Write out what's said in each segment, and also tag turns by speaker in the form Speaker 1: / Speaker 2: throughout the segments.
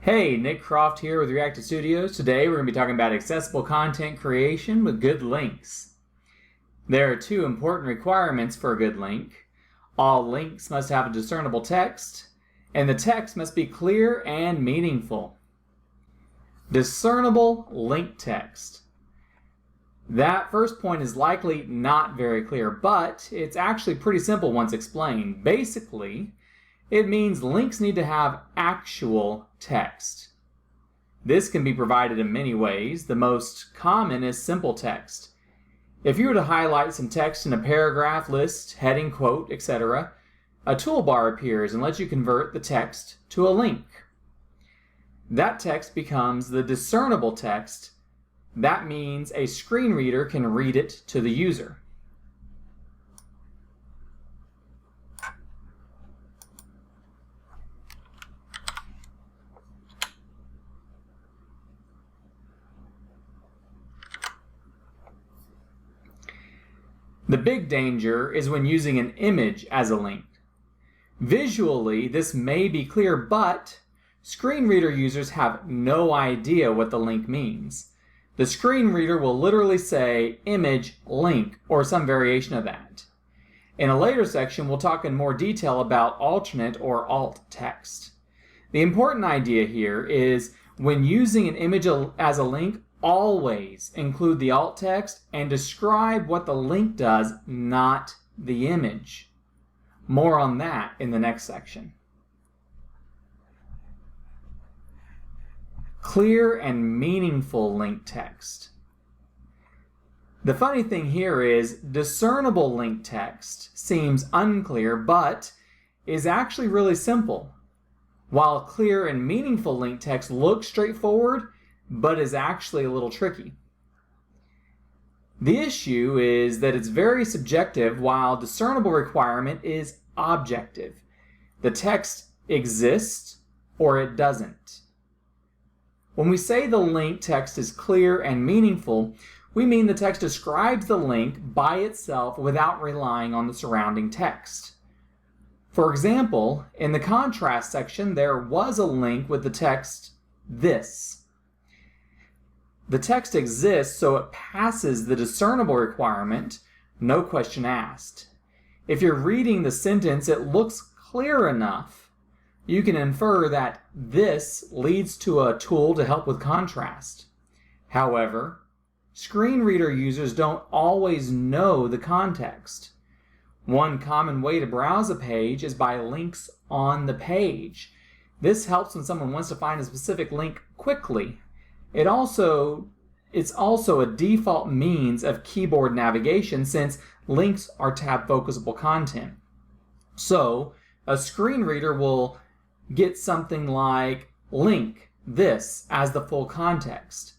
Speaker 1: Hey, Nick Croft here with Reactive Studios. Today we're going to be talking about accessible content creation with good links. There are two important requirements for a good link. All links must have a discernible text, and the text must be clear and meaningful. Discernible link text. That first point is likely not very clear, but it's actually pretty simple once explained. Basically, it means links need to have actual text. This can be provided in many ways. The most common is simple text. If you were to highlight some text in a paragraph, list, heading, quote, etc., a toolbar appears and lets you convert the text to a link. That text becomes the discernible text. That means a screen reader can read it to the user. The big danger is when using an image as a link. Visually, this may be clear, but screen reader users have no idea what the link means. The screen reader will literally say image link or some variation of that. In a later section, we'll talk in more detail about alternate or alt text. The important idea here is when using an image as a link, always include the alt text and describe what the link does, not the image. More on that in the next section. Clear and meaningful link text. The funny thing here is discernible link text seems unclear, but is actually really simple. While clear and meaningful link text looks straightforward, but is actually a little tricky. The issue is that it's very subjective, while discernible requirement is objective. The text exists or it doesn't. When we say the link text is clear and meaningful, we mean the text describes the link by itself without relying on the surrounding text. For example, in the contrast section, there was a link with the text "this." The text exists, so it passes the discernible requirement, no question asked. If you're reading the sentence, it looks clear enough. You can infer that this leads to a tool to help with contrast. However, screen reader users don't always know the context. One common way to browse a page is by links on the page. This helps when someone wants to find a specific link quickly. It's also a default means of keyboard navigation since links are tab focusable content. So a screen reader will get something like link this as the full context.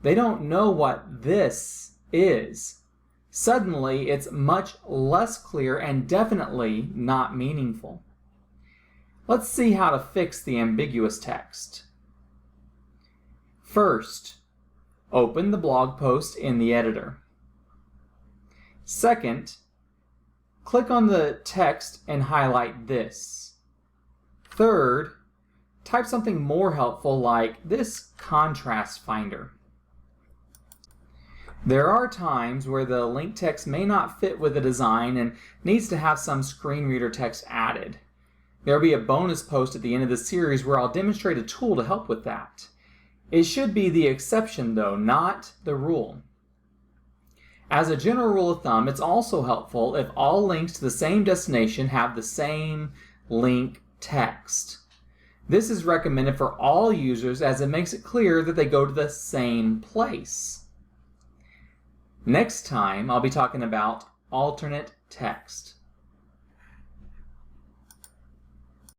Speaker 1: They don't know what this is. Suddenly it's much less clear and definitely not meaningful. Let's see how to fix the ambiguous text. First, open the blog post in the editor. Second, click on the text and highlight this. Third, type something more helpful like this contrast finder. There are times where the link text may not fit with the design and needs to have some screen reader text added. There will be a bonus post at the end of the series where I'll demonstrate a tool to help with that. It should be the exception though, not the rule. As a general rule of thumb, it's also helpful if all links to the same destination have the same link text. This is recommended for all users as it makes it clear that they go to the same place. Next time, I'll be talking about alternate text.